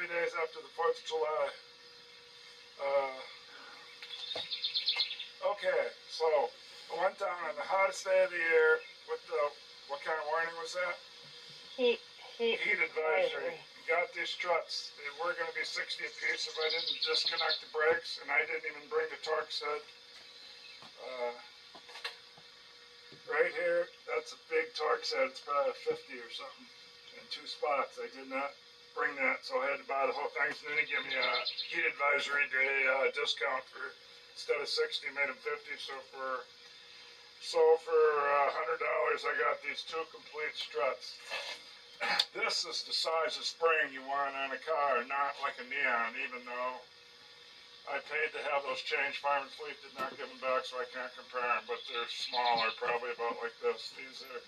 3 days after the 4th of July. Okay, so I went down on the hottest day of the year with the, what kind of warning was that? Heat Advisory. You got these struts. They were going to be 60 a piece if I didn't disconnect the brakes, and I didn't even bring the torque set. Right here, that's a big torque set. It's probably a 50 or something in 2 spots. I did not bring that, so I had to buy the whole thing. So then he gave me a heat advisory day discount for, instead of 60, made them 50. So for $100, I got these 2 complete struts. This is the size of spring you want on a car, not like a Neon, even though I paid to have those changed. Farm and Fleet did not give them back, so I can't compare them, but they're smaller, probably about like this. These are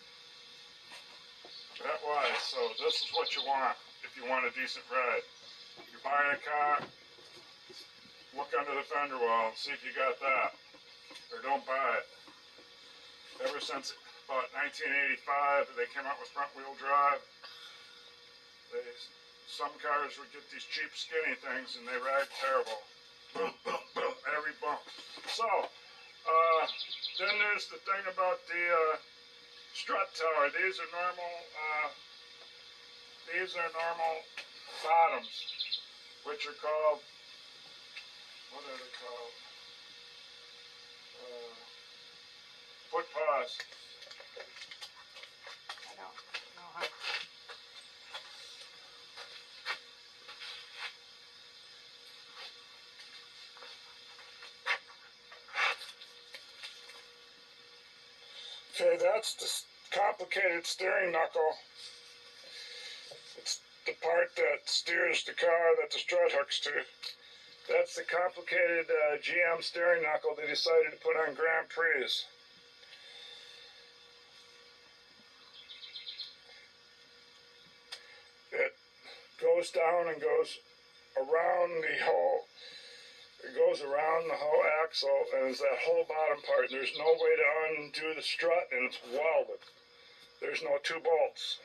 that wide, so this is what you want if you want a decent ride. You're buying a car, look under the fender well and see if you got that, or don't buy it. Ever since about 1985, they came out with front-wheel drive. Some cars would get these cheap skinny things and they ride terrible. Boom, boom, boom, every bump. So, then there's the thing about the strut tower. These are normal bottoms, which are called, what are they called? Foot paws. I don't know how. Okay, that's the complicated steering knuckle. It's the part that steers the car that the strut hooks to. That's the complicated GM steering knuckle they decided to put on Grand Prix. It goes down and goes around the whole. It goes around the whole axle, and it's that whole bottom part. There's no way to undo the strut, and it's welded. There's no 2 bolts.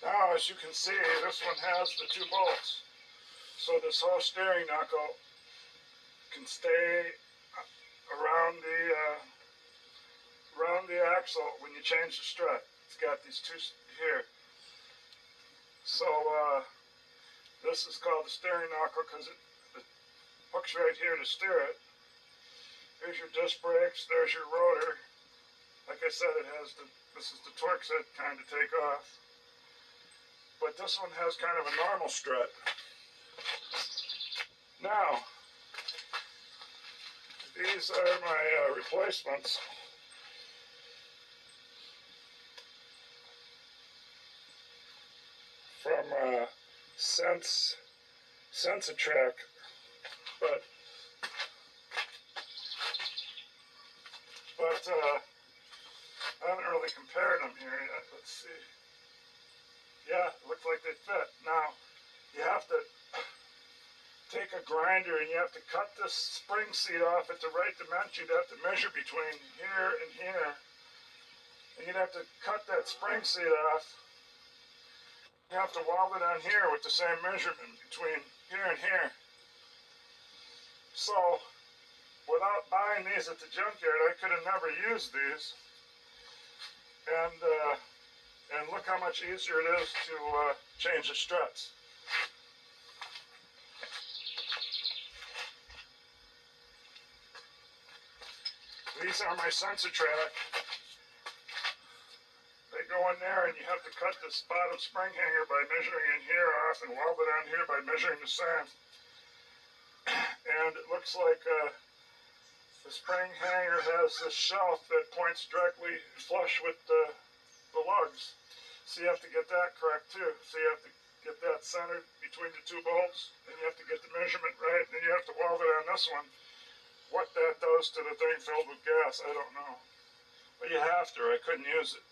Now, as you can see, this one has the 2 bolts. So this whole steering knuckle can stay around the axle when you change the strut. It's got these 2 here. So this is called the steering knuckle because it hooks right here to steer it. Here's your disc brakes. There's your rotor. Like I said, this is the torque set kind to take off. But this one has kind of a normal strut. Now, these are my replacements. From Sensatrack, but I haven't really compared them here yet. Let's see. Yeah, it looks like they fit. Now, you have to take a grinder and you have to cut this spring seat off at the right dimension. You'd have to measure between here and here. And you'd have to cut that spring seat off. You have to weld it on here with the same measurement between here and here. So, without buying these at the junkyard, I could have never used these. And look how much easier it is to change the struts. These are my Sensatrack. They go in there and you have to cut this bottom spring hanger by measuring in here off and weld it on here by measuring the sand. And it looks like the spring hanger has this shelf that points directly flush with the lugs. So you have to get that correct too. So you have to get that centered between the two bolts, and you have to get the measurement right, and then you have to weld it on this one. What that does to the thing filled with gas, I don't know. But you have to, or I couldn't use it.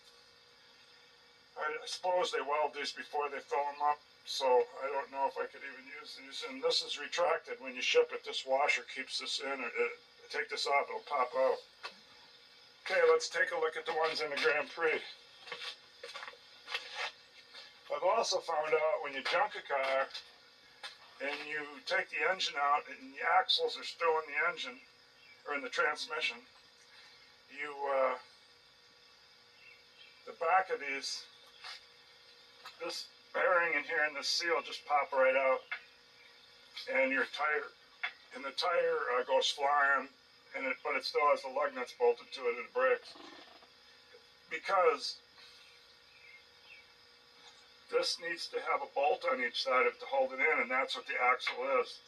I suppose they weld these before they fill them up, so I don't know if I could even use these. And this is retracted when you ship it. This washer keeps this in. Take this off, it'll pop out. Okay, let's take a look at the ones in the Grand Prix. I've also found out when you junk a car and you take the engine out and the axles are still in the engine or in the transmission, the back of these, this bearing in here and this seal just pop right out, and the tire goes flying, but it still has the lug nuts bolted to it and it breaks. Because this needs to have a bolt on each side of it to hold it in, and that's what the axle is.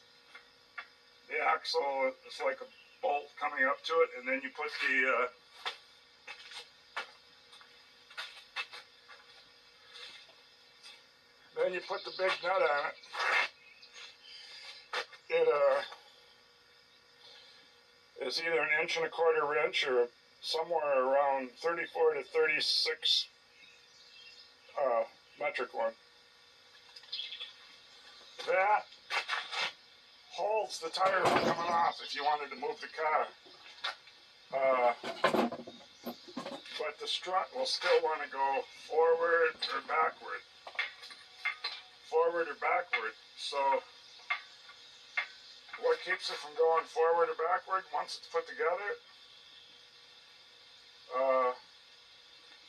The axle is like a bolt coming up to it, and then you put the big nut on it. It is either an 1¼ inch or somewhere around 34 to 36 metric one. That holds the tire from coming off if you wanted to move the car. But the strut will still want to go forward or backward. Forward or backward. So what keeps it from going forward or backward once it's put together?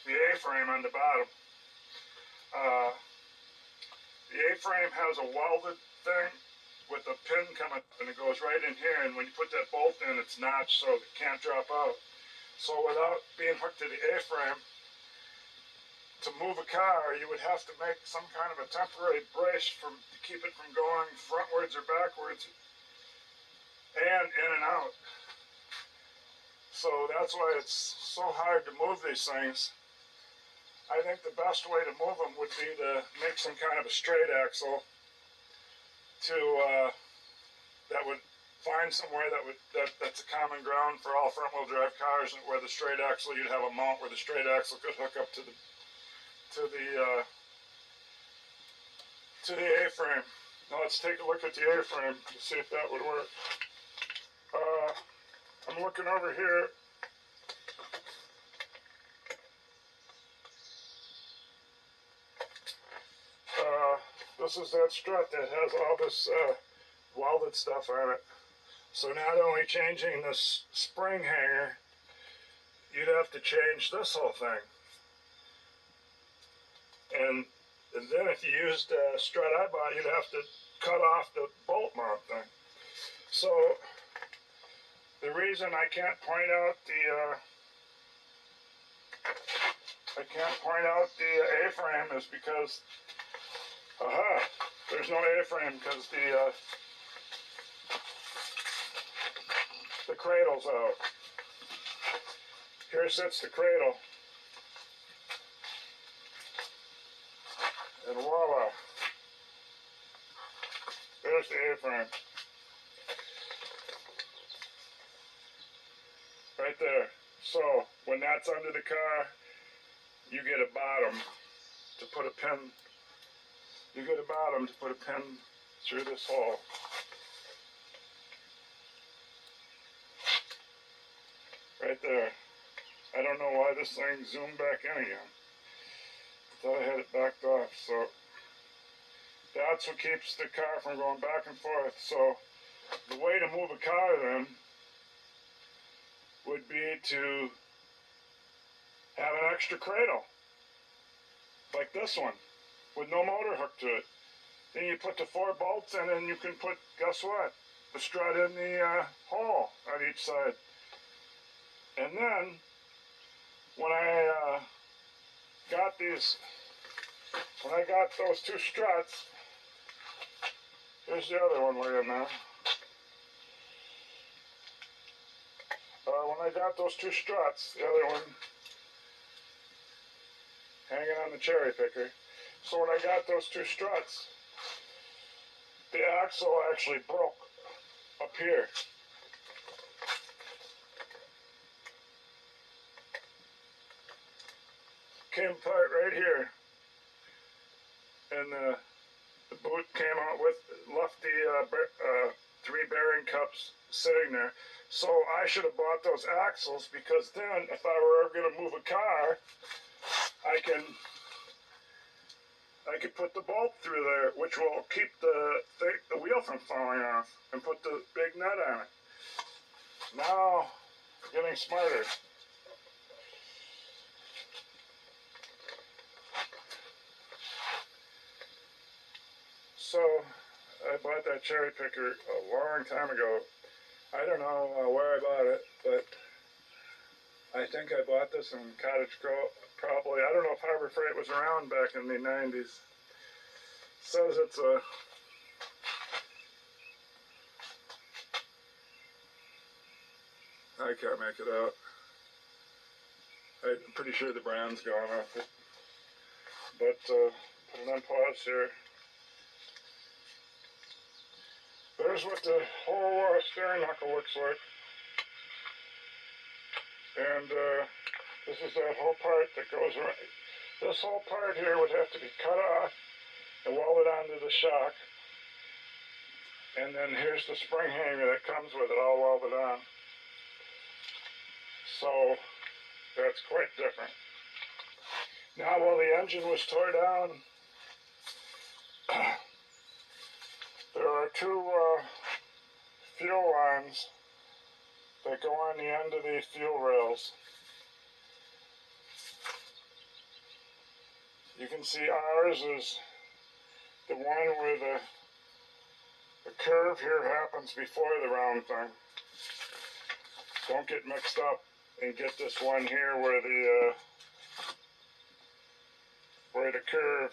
The A-frame on the bottom. The A-frame has a welded thing with a pin coming up, and it goes right in here, and when you put that bolt in, it's notched so it can't drop out. So without being hooked to the A-frame, to move a car, you would have to make some kind of a temporary brace to keep it from going frontwards or backwards and in and out. So that's why it's so hard to move these things. I think the best way to move them would be to make some kind of a straight axle that would find somewhere that's a common ground for all front-wheel drive cars, and where the straight axle, you'd have a mount where the straight axle could hook up to the A-frame. Now let's take a look at the A-frame to see if that would work. I'm looking over here. This is that strut that has all this welded stuff on it. So not only changing this spring hanger, you'd have to change this whole thing. And then if you used a strut I bought, you'd have to cut off the bolt mount thing. So the reason I can't point out the A-frame is because there's no A-frame because the cradle's out. Here sits the cradle. And voila, there's the A-frame. Right there. So when that's under the car, you get a bottom to put a pin. You get a bottom to put a pin through this hole. Right there. I don't know why this thing zoomed back in again. Thought I had it backed off. So that's what keeps the car from going back and forth. So the way to move a car then would be to have an extra cradle like this one with no motor hooked to it. Then you put the 4 bolts in, and you can put, guess what, the strut in the hole on each side. And then when I got those 2 struts, here's the other one laying there. When I got those 2 struts, the other one, hanging on the cherry picker. So when I got those two struts, the axle actually broke up here. Came apart right here. And the boot came out with, left the 3 bearing cups sitting there. So I should have bought those axles, because then if I were ever going to move a car, I could put the bolt through there, which will keep the wheel from falling off, and put the big nut on it. Now, getting smarter. So, I bought that cherry picker a long time ago. I don't know where I bought it, but I think I bought this in Cottage Grove, probably. I don't know if Harbor Freight was around back in the 90s. Says it's a I can't make it out. I'm pretty sure the brand's gone off it. But put it on pause here. There's what the whole steering knuckle looks like. And this is that whole part that goes around. This whole part here would have to be cut off and welded onto the shock. And then here's the spring hanger that comes with it, all welded on. So that's quite different. Now, while the engine was tore down, there are two fuel lines that go on the end of the fuel rails. You can see ours is the one where the curve here happens before the round thing. Don't get mixed up and get this one here where the curve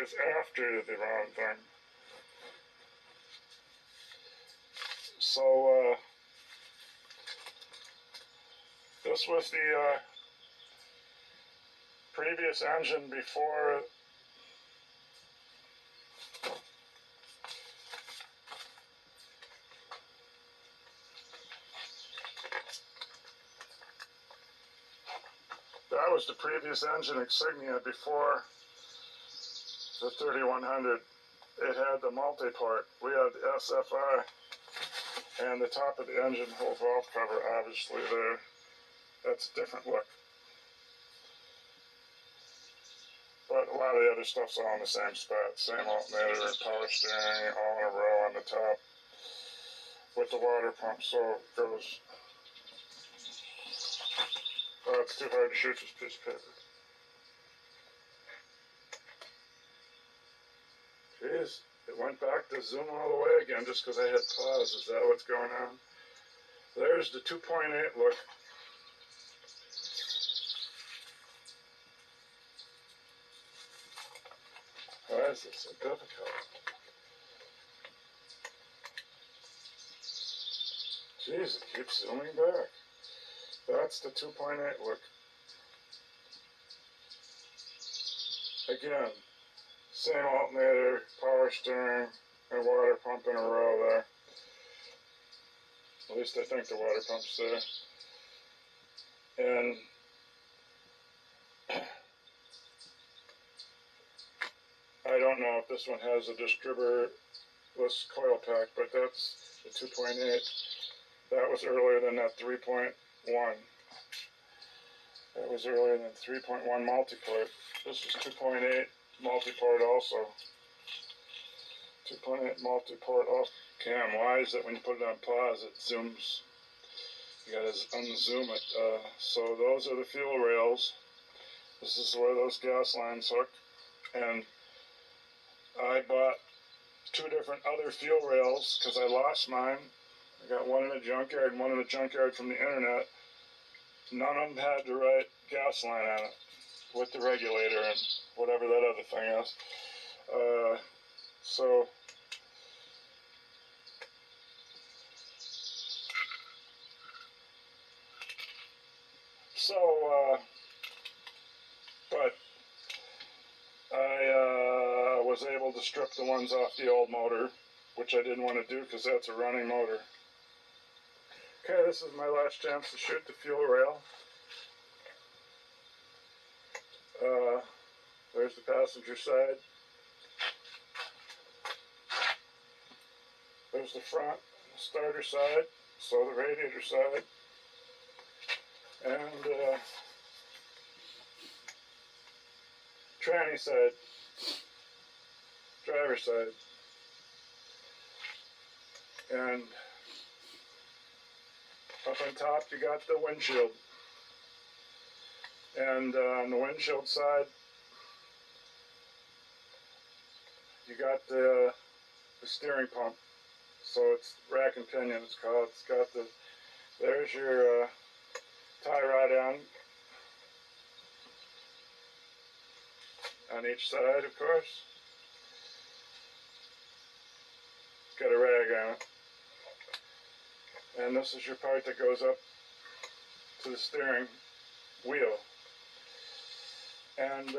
is after the round thing. So this was the previous engine before that was the previous engine insignia before the 3100. It had the multi-port. We had the SFI, and the top of the engine whole valve cover obviously there. That's a different look. But a lot of the other stuff's all in the same spot. Same alternator and power steering all in a row on the top with the water pump, so it goes. Oh, it's too hard to shoot this piece of paper. Jeez, it went back to zoom all the way again just because I had pause. Is that what's going on? There's the 2.8 look. Why is this so difficult? Jeez, it keeps zooming back. That's the 2.8 look. Again, same alternator, power steering, and water pump in a row there. At least I think the water pump's there. And I don't know if this one has a distributorless coil pack, but that's the 2.8. That was earlier than that 3.1. That was earlier than 3.1 multi-port. This is 2.8 multi-port also. 2.8 multi-port off cam. Why is that when you put it on pause, it zooms? You gotta unzoom it. So those are the fuel rails. This is where those gas lines hook. And I bought 2 different other fuel rails because I lost mine. I got one in a junkyard and one in a junkyard from the internet. None of them had the right gas line on it with the regulator and whatever that other thing is. But able to strip the ones off the old motor, which I didn't want to do because that's a running motor. Okay, this is my last chance to shoot the fuel rail. There's the passenger side. There's the front, starter side, so the radiator side. And tranny side, driver side. And up on top you got the windshield. And on the windshield side, you got the steering pump. So it's rack and pinion, it's called. It's got the, there's your tie rod end on each side, of course. It's got a rag on it. And this is your part that goes up to the steering wheel. And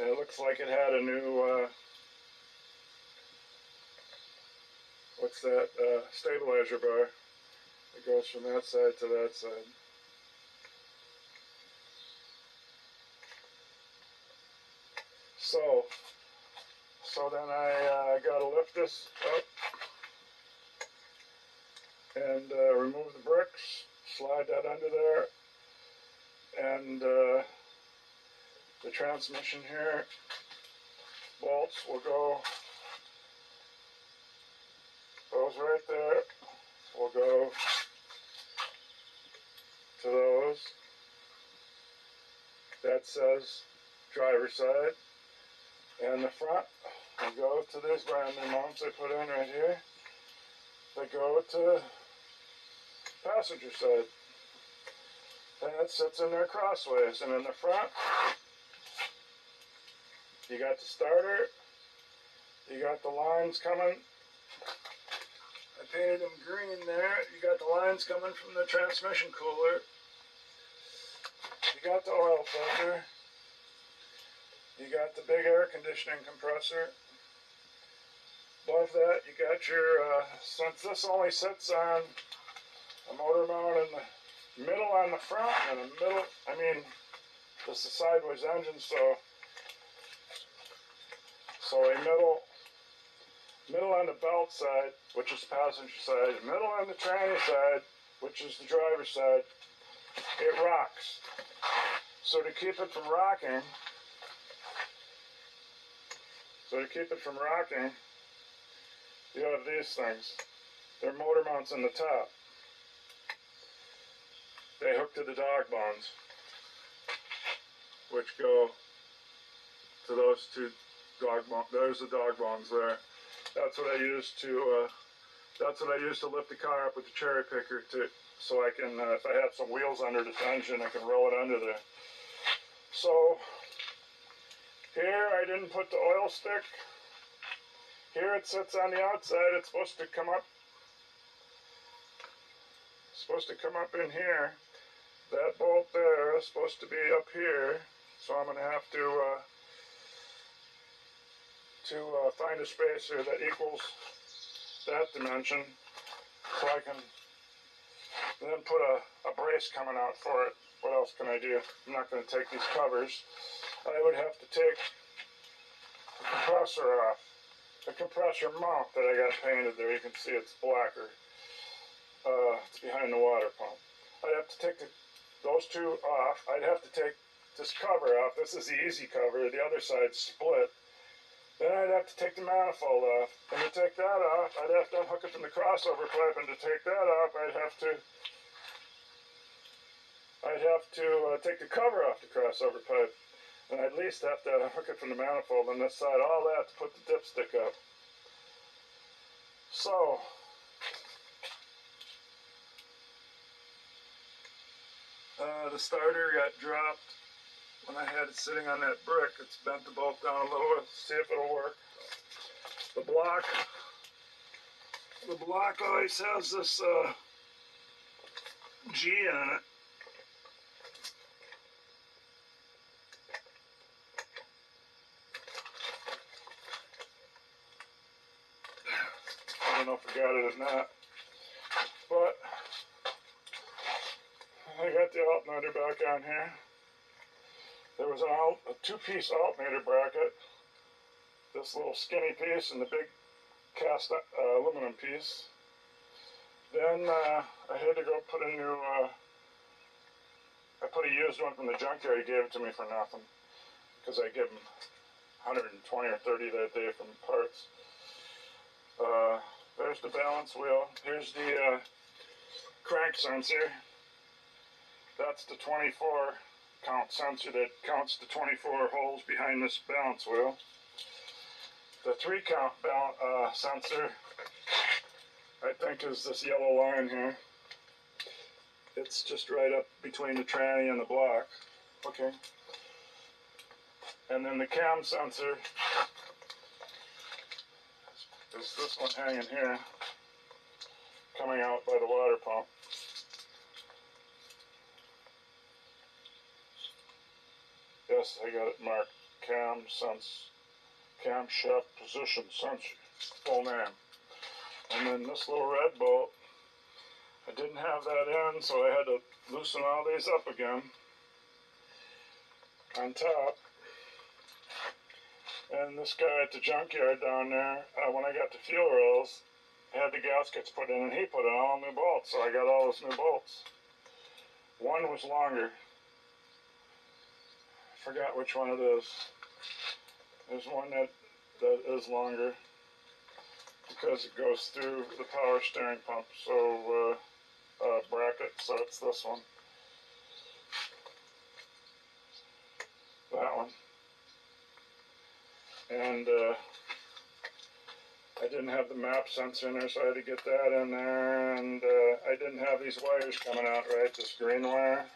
it looks like it had a new, what's that, stabilizer bar. It goes from that side to that side. So then I gotta lift this up and remove the bricks, slide that under there, and the transmission here, bolts will go, those right there, will go to those. That says driver's side. And the front will go to these brand new mounts I put in right here. They go to passenger side. And it sits in there crossways. And in the front, you got the starter. You got the lines coming. I painted them green there. You got the lines coming from the transmission cooler. You got the oil filter. You got the big air conditioning compressor. Above that, you got your, since this only sits on a motor mount in the middle on the front and a middle, I mean, this is a sideways engine, so a middle on the belt side, which is passenger side, middle on the tranny side, which is the driver's side, it rocks. So to keep it from rocking, you have these things. They're motor mounts on the top. They hook to the dog bones, which go to those two dog bones. There's the dog bones there. That's what I use to. That's what I use to lift the car up with the cherry picker so I can, if I have some wheels under this engine, I can roll it under there. So here I didn't put the oil stick. Here it sits on the outside. It's supposed to come up. In here. That bolt there is supposed to be up here. So I'm going to have to find a spacer that equals that dimension, so I can then put a brace coming out for it. What else can I do? I'm not going to take these covers. I would have to take the compressor off. The compressor mount that I got painted there, you can see it's blacker. It's behind the water pump. I'd have to take those two off. I'd have to take this cover off. This is the easy cover. The other side's split. Then I'd have to take the manifold off. And to take that off, I'd have to unhook it from the crossover pipe. And to take that off, I'd have to take the cover off the crossover pipe. And I'd at least have to hook it from the manifold on this side. All that to put the dipstick up. So the starter got dropped when I had it sitting on that brick. It's bent the bolt down a little bit to see if it'll work. The block always has this G on it. know if I got it or not. But I got the alternator back on here. There was a two-piece alternator bracket. This little skinny piece and the big cast aluminum piece. Then I had to go put a new, I put a used one from the junkyard. He gave it to me for nothing because I gave him 120 or 30 that day from parts. There's the balance wheel. Here's the crank sensor. That's the 24 count sensor that counts the 24 holes behind this balance wheel. The 3 count sensor, I think, is this yellow line here. It's just right up between the tranny and the block. Okay. And then the cam sensor is this one hanging here, coming out by the water pump. Yes, I got it marked. Camshaft position sensor, full name. And then this little red bolt, I didn't have that in, so I had to loosen all these up again on top. And this guy at the junkyard down there, when I got the fuel rails, had the gaskets put in, and he put in all new bolts, so I got all those new bolts. One was longer. I forgot which one it is. There's one that is longer because it goes through the power steering pump, so bracket, so it's this one. That one. And I didn't have the map sensor in there, so I had to get that in there. And I didn't have these wires coming out right, this green wire.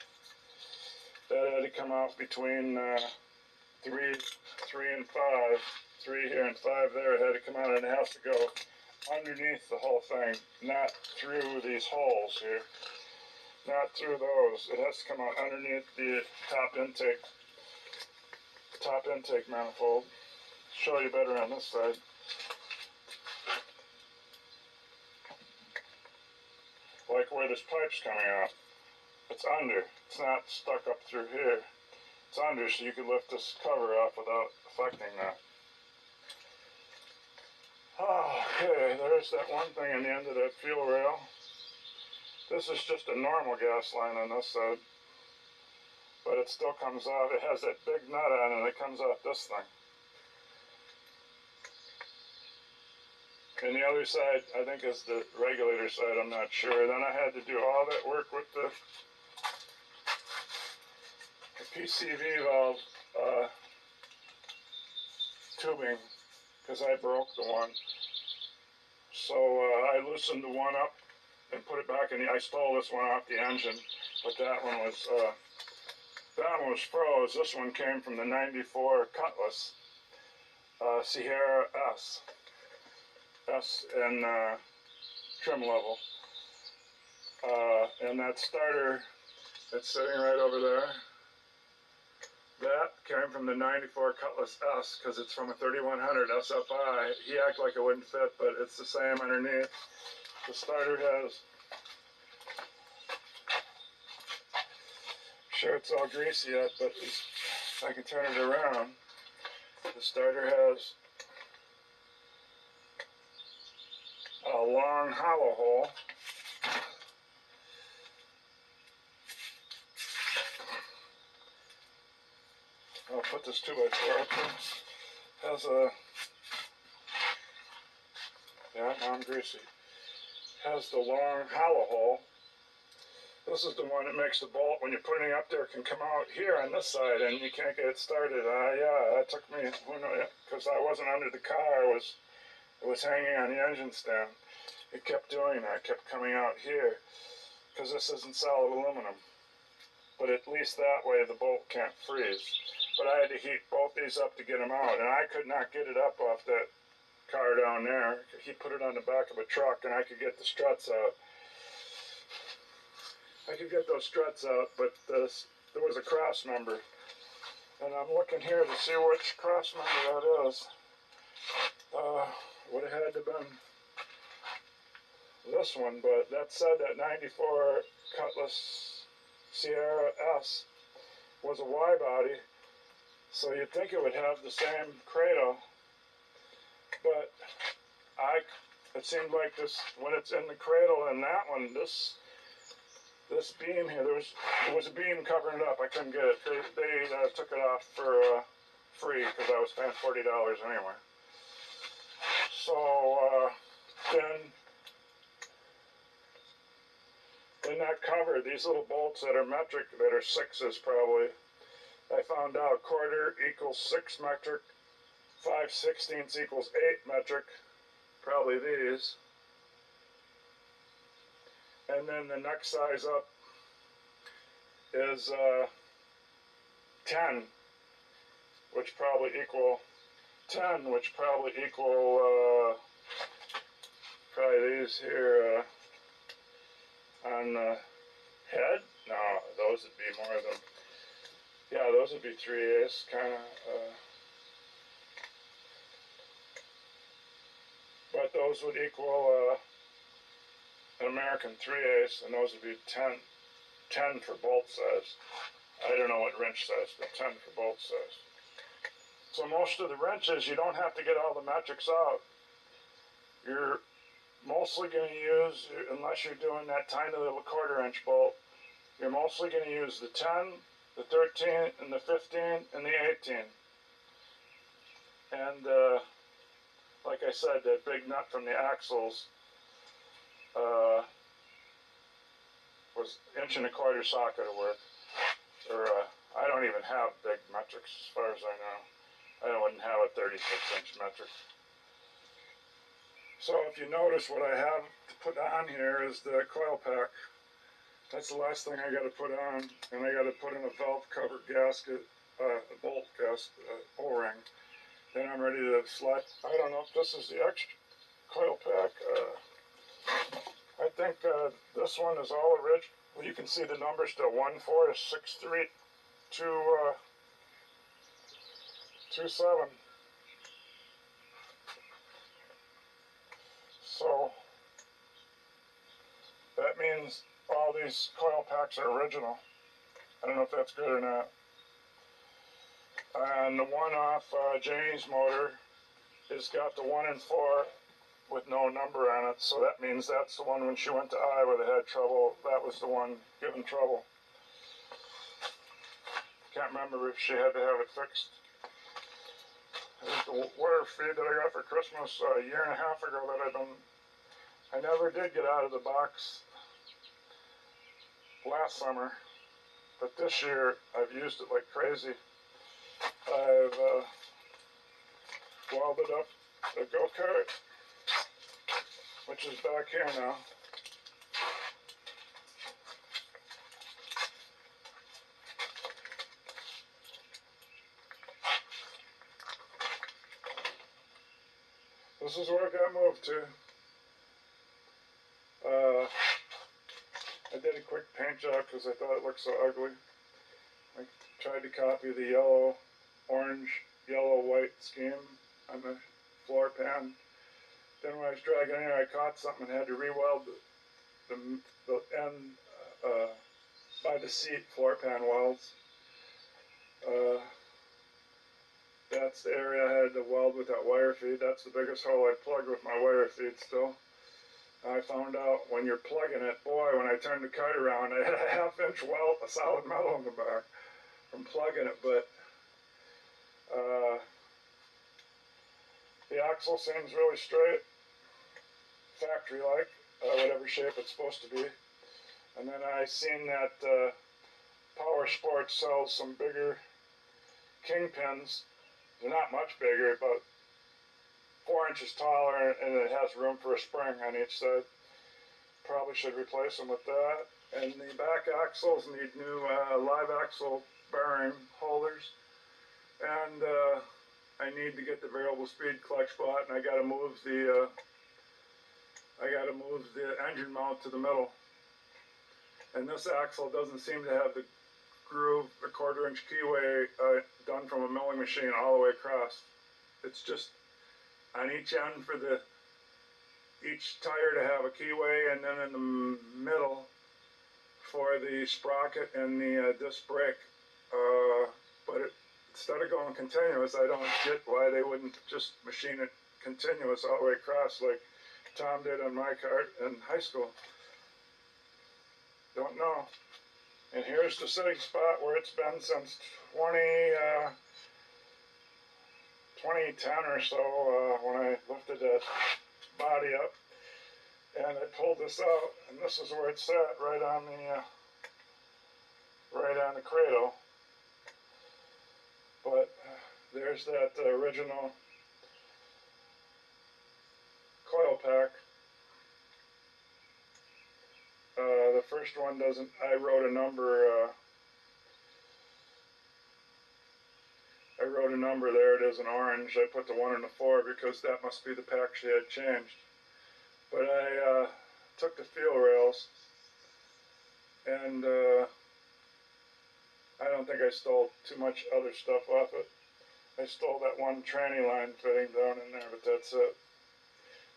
That had to come out between 3 and 5. 3 here and 5 there. It had to come out, and it has to go underneath the whole thing, not through these holes here. Not through those. It has to come out underneath the top intake manifold. Show you better on this side. Like where this pipe's coming out. It's under. It's not stuck up through here. It's under, so you can lift this cover off without affecting that. Okay, there's that one thing on the end of that fuel rail. This is just a normal gas line on this side. But it still comes out. It has that big nut on it, and it comes out this thing. And the other side, I think, is the regulator side. I'm not sure. Then I had to do all that work with the PCV valve tubing because I broke the one. So I loosened the one up and put it back in. I stole this one off the engine, but that one was froze. This one came from the '94 Cutlass Sierra S in trim level. And that starter that's sitting right over there, that came from the '94 Cutlass S because it's from a 3100 SFI. He acted like it wouldn't fit, but it's the same underneath. The starter has, sure it's all greasy yet, but I can turn it around. The starter has a long hollow hole. I'll put this 2x4 up here. Has a, yeah, now I'm greasy. Has the long hollow hole. This is the one that makes the bolt, when you're putting it up there, can come out here on this side, and you can't get it started. Yeah, that took me, because I wasn't under the car, it was hanging on the engine stand. It kept doing that, it kept coming out here, because this isn't solid aluminum. But at least that way the bolt can't freeze. But I had to heat both these up to get them out, and I could not get it up off that car down there. He put it on the back of a truck, and I could get the struts out. I could get those struts out, but there was a cross member. And I'm looking here to see which cross member that is. Would have had to been this one, but that said that 94 Cutlass Sierra S was a Y body, so you'd think it would have the same cradle, but it seemed like this, when it's in the cradle in that one, this beam here, there was a beam covering it up. I couldn't get it. They took it off for free because I was paying $40 anyway. So then in that cover, these little bolts that are metric, that are 6s probably, I found out quarter equals 6 metric, 5/16 equals 8 metric, probably these. And then the next size up is 10, which probably equal 10, which probably equal probably these here on the head. No, those would be more than, yeah, those would be 3/8 kind of. But those would equal an American 3/8, and those would be 10 for bolt size. I don't know what wrench size, but 10 for bolt size. So most of the wrenches, you don't have to get all the metrics out. You're mostly going to use, unless you're doing that tiny little quarter-inch bolt, you're mostly going to use the 10, the 13, and the 15, and the 18. And like I said, that big nut from the axles was 1.25 inch socket of work. Or I don't even have big metrics as far as I know. I wouldn't have a 36-inch metric. So if you notice, what I have to put on here is the coil pack. That's the last thing I got to put on, and I got to put in a valve cover gasket, a bolt gasket, O-ring. Then I'm ready to slide. I don't know if this is the extra coil pack. I think this one is all original. Well, you can see the numbers still, 1463227. So that means all these coil packs are original. I don't know if that's good or not. And the one off Janie's motor has got the 1 and 4 with no number on it, so that means that's the one when she went to Iowa that had trouble. That was the one giving trouble. Can't remember if she had to have it fixed. There's the wire feed that I got for Christmas a year and a half ago that I never did get out of the box last summer, but this year I've used it like crazy. I've welded up the go-kart, which is back here now. This is where it got moved to. I did a quick paint job because I thought it looked so ugly. I tried to copy the yellow, orange, yellow, white scheme on the floor pan. Then when I was dragging in here, I caught something and had to re-weld the end by the seat floor pan welds. That's the area I had to weld with that wire feed. That's the biggest hole I plugged with my wire feed still. I found out when you're plugging it, boy, when I turned the kite around, I had a 1/2 inch weld of solid metal in the back from plugging it, but the axle seems really straight, factory-like, whatever shape it's supposed to be. And then I seen that Power Sports sells some bigger kingpins. They're not much bigger, about 4 inches taller, and it has room for a spring on each side. Probably should replace them with that. And the back axles need new live axle bearing holders. And I need to get the variable speed clutch bought, and I got to move the engine mount to the middle. And this axle doesn't seem to have the groove, the 1/4 inch keyway done from a milling machine all the way across. It's just on each end for the each tire to have a keyway, and then in the middle for the sprocket and the disc brake. But instead of going continuous, I don't get why they wouldn't just machine it continuous all the way across like Tom did on my car in high school. Don't know. And here's the sitting spot where it's been since 2010 or so, when I lifted that body up. And I pulled this out, and this is where it sat, right on the cradle. But there's that original coil pack. The first one doesn't, I wrote a number there, it is in orange. I put the 1 and the 4 because that must be the pack she had changed. But I took the feel rails, and I don't think I stole too much other stuff off it. I stole that one tranny line fitting down in there, but that's it.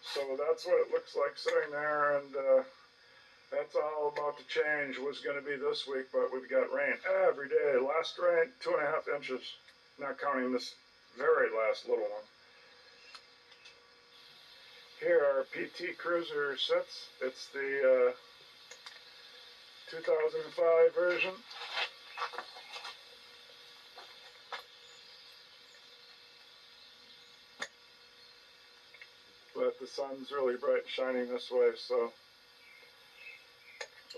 So that's what it looks like sitting there, and that's all about to change. Was going to be this week, but we've got rain every day. Last rain, 2.5 inches, not counting this very last little one. Here our PT Cruiser sits. It's the 2005 version. But the sun's really bright and shining this way, so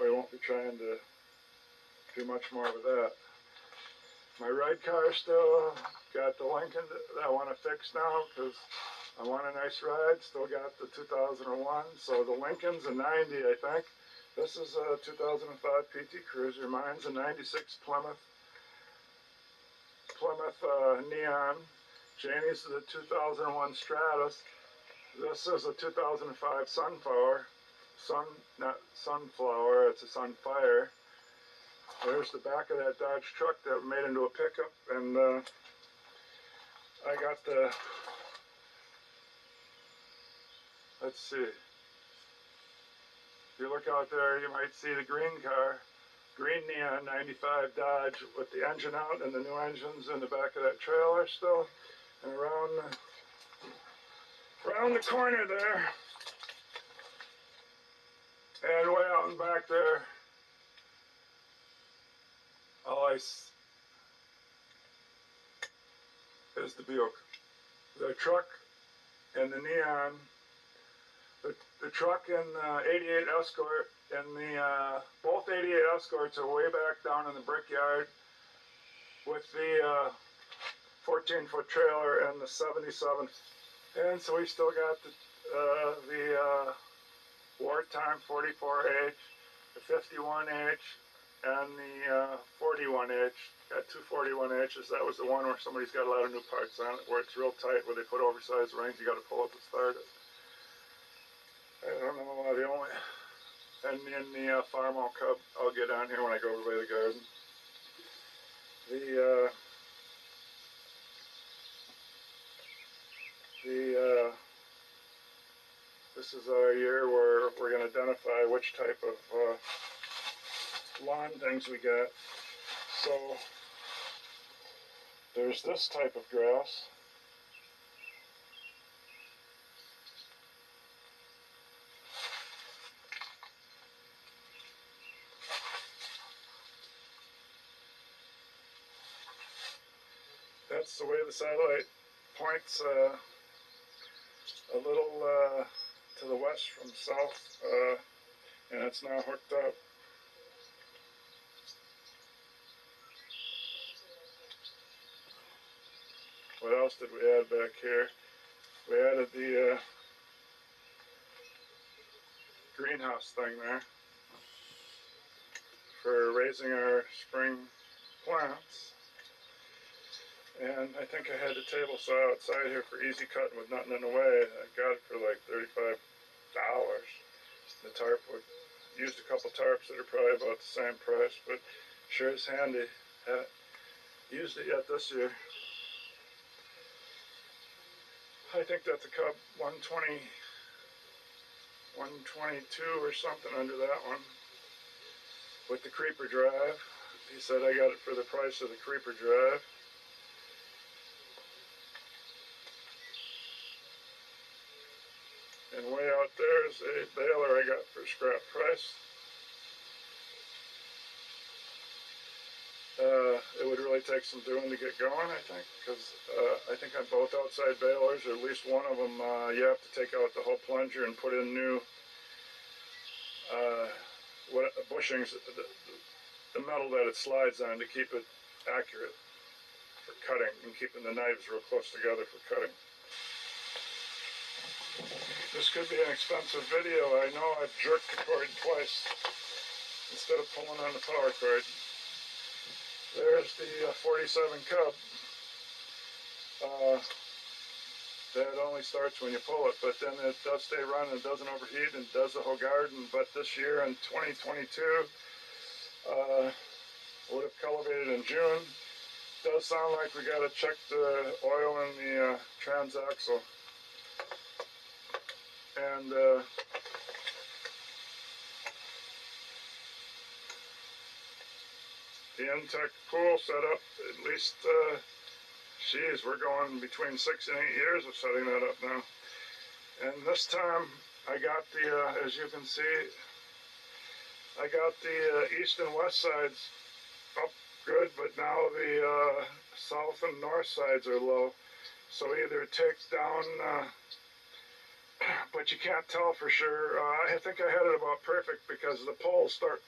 we won't be trying to do much more with that. My ride car still got the Lincoln that I want to fix now because I want a nice ride. Still got the 2001, so the Lincoln's a 90, I think. This is a 2005 PT Cruiser. Mine's a 96 Plymouth Neon. Janie's the 2001 Stratus. This is a 2005 Sunflower. Not Sunflower, it's a Sunfire. There's the back of that Dodge truck that made into a pickup, and I got the, let's see, if you look out there, you might see the green car, green Neon 95 Dodge with the engine out and the new engines in the back of that trailer still, and around the corner there, and way out in back there, all I see is the Buick. The truck and the Neon, the truck and the 88 Escort, and the both 88 Escorts are way back down in the brickyard with the 14-foot trailer and the 77. And so we still got the wartime 44H, the 51H, and the 41H. Got two 41Hs. That was the one where somebody's got a lot of new parts on it, where it's real tight, where they put oversized rings. You got to pull it to start it. I don't know, the only. And in the Farmall Cub, I'll get on here when I go over by the garden. This is our year where we're going to identify which type of lawn things we got. So there's this type of grass. That's the way the satellite points a little to the west from south, and it's now hooked up. What else did we add back here? We added the greenhouse thing there for raising our spring plants. And I think I had the table saw outside here for easy cutting with nothing in the way. I got it for like $35. The tarp would used a couple tarps that are probably about the same price, but sure is handy. Haven't used it yet this year. I think that's a Cub 120 122 or something under that one with the creeper drive. He said I got it for the price of the creeper drive. And way out there is a baler I got for scrap price. It would really take some doing to get going, I think, because I think on both outside balers, or at least one of them, you have to take out the whole plunger and put in new bushings, the metal that it slides on to keep it accurate for cutting and keeping the knives real close together for cutting. This could be an expensive video. I know I've jerked the cord twice instead of pulling on the power cord. There's the 47 Cub. That only starts when you pull it, but then it does stay running, it doesn't overheat, and does the whole garden. But this year in 2022, would have cultivated in June. Does sound like we got to check the oil in the transaxle. And the Intech pool set up, at least, geez, we're going between 6 and 8 years of setting that up now. And this time I got the, as you can see, I got the east and west sides up good, but now the south and north sides are low. So either take down, but you can't tell for sure. I think I had it about perfect because the poles start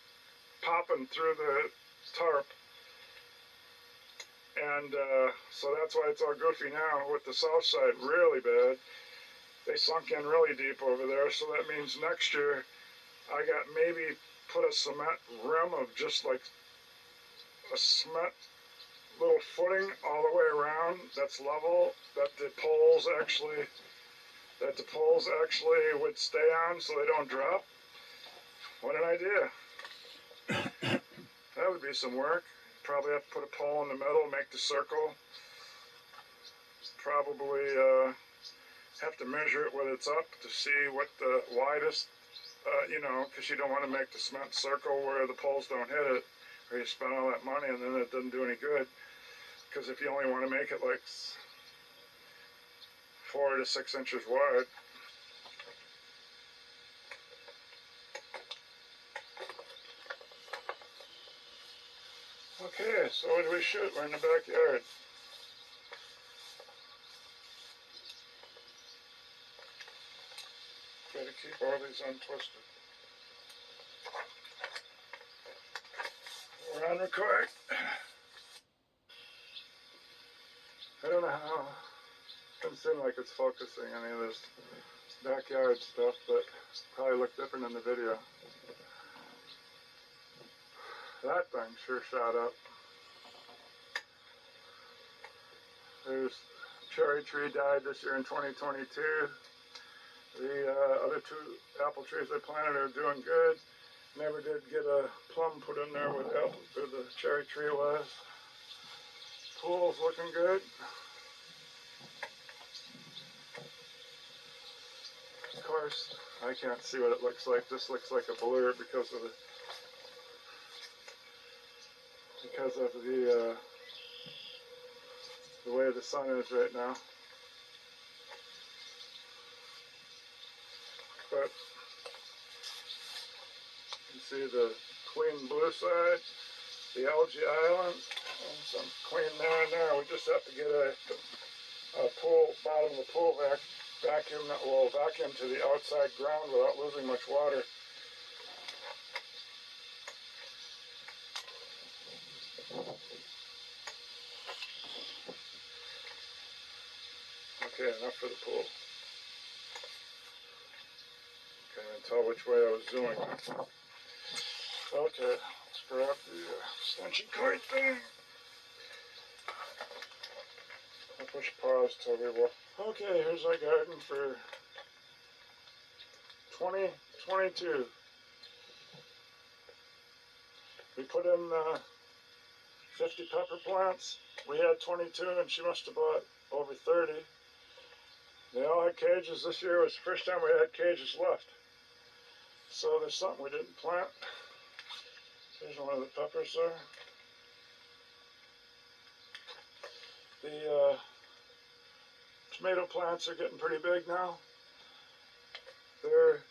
popping through the tarp. And so that's why it's all goofy now. With the south side really bad. They sunk in really deep over there, so that means next year I got maybe put a cement rim of just like a cement little footing all the way around that's level, that the poles actually would stay on so they don't drop. What an idea. That would be some work. Probably have to put a pole in the middle, make the circle. Probably have to measure it when it's up to see what the widest, because you don't want to make the cement circle where the poles don't hit it, or you spend all that money and then it doesn't do any good. Because if you only want to make it like 4 to 6 inches wide. Okay, so what do we shoot? We're in the backyard. Try to keep all these untwisted. We're on record. I don't know how. It doesn't seem like it's focusing any of this backyard stuff, but probably look different in the video. That thing sure shot up. There's cherry tree died this year in 2022. The other 2 apple trees I planted are doing good. Never did get a plum put in there where the cherry tree was. Pool's looking good. Of course, I can't see what it looks like. This looks like a blur because of the way the sun is right now. But you can see the queen blue side, the algae island, and some queen there and there. We just have to get a pool, bottom of the pool vacuum that will vacuum to the outside ground without losing much water. Okay, enough for the pool. Can't even tell which way I was zooming. Okay, let's grab the extension cord thing. I'll push pause till we will. Okay, here's our garden for 2022. We put in 50 pepper plants. We had 22 and she must have bought over 30. They all had cages. This year was the first time we had cages left. So there's something we didn't plant. There's one of the peppers there. The tomato plants are getting pretty big now. They're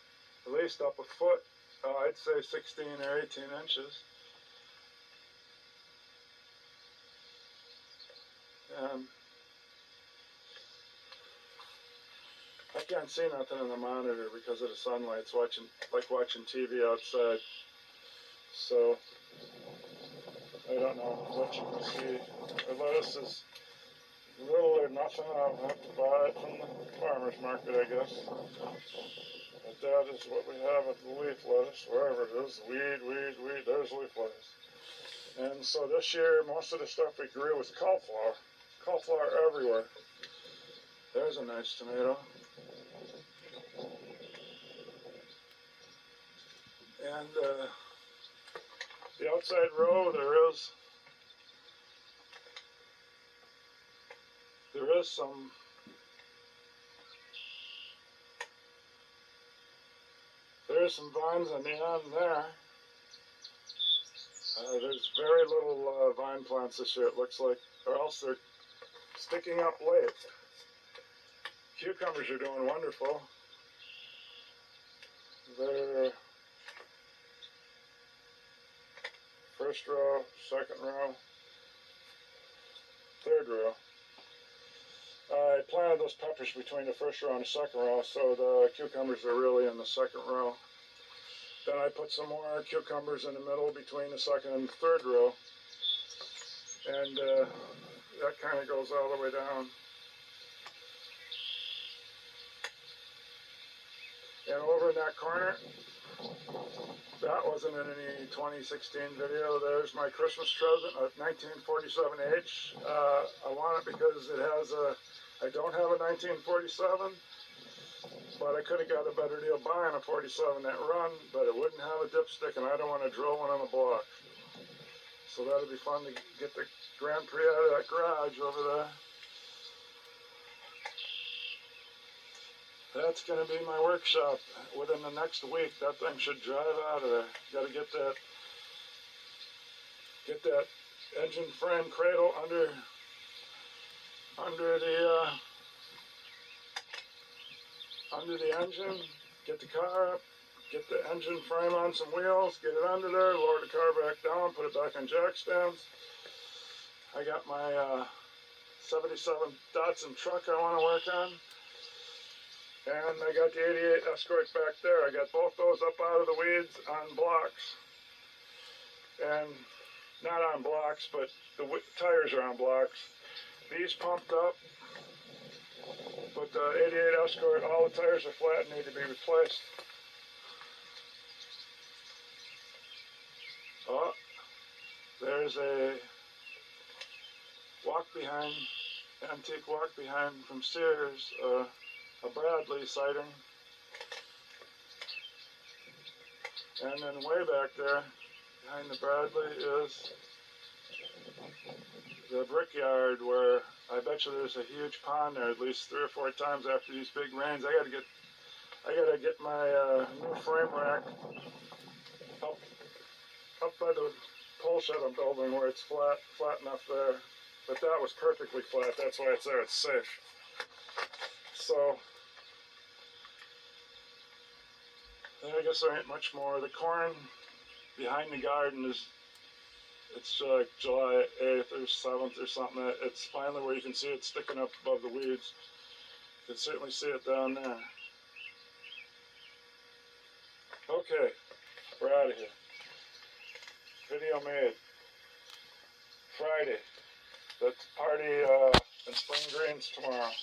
at least up a foot. I'd say 16 or 18 inches. And I can't see nothing on the monitor because of the sunlight. It's like watching TV outside. So I don't know what you can see. The lettuce is little or nothing. I'll have to buy it from the farmer's market, I guess. But that is what we have with the leaf lettuce, wherever it is. Weed. There's leaf lettuce. And so this year, most of the stuff we grew was cauliflower. Cauliflower everywhere. There's a nice tomato. And the outside row, there is some vines on the end there. There's very little vine plants this year, it looks like, or else they're sticking up late. Cucumbers are doing wonderful. They're first row, second row, third row. I planted those peppers between the first row and the second row, so the cucumbers are really in the second row. Then I put some more cucumbers in the middle between the second and the third row. And that kind of goes all the way down. And over in that corner, that wasn't in any 2016 video. There's my Christmas present, a 1947H. I want it because it has I don't have a 1947. But I could have got a better deal buying a 47 that run, but it wouldn't have a dipstick, and I don't want to drill one on the block. So that'll be fun to get the Grand Prix out of that garage over there. That's going to be my workshop within the next week. That thing should drive out of there. Got to get that engine frame cradle under the engine, get the car up, get the engine frame on some wheels, get it under there, lower the car back down, put it back on jack stands. I got my 77 Datsun truck I want to work on. And I got the 88 Escort back there. I got both those up out of the weeds on blocks. And not on blocks, but the tires are on blocks. These pumped up. But the 88 Escort, all the tires are flat and need to be replaced. Oh, there's a antique walk behind from Sears, a Bradley sighting. And then way back there, behind the Bradley, is the brickyard where I bet you there's a huge pond there at least 3 or 4 times after these big rains. I gotta get my new frame rack up by the pole shed I'm building where it's flat enough there. But that was perfectly flat. That's why it's there. It's safe. So I guess there ain't much more. The corn behind the garden it's like July 8th or 7th or something. It's finally where you can see it sticking up above the weeds. You can certainly see it down there. Okay, we're out of here. Video made. Friday. That's party in Spring Greens tomorrow.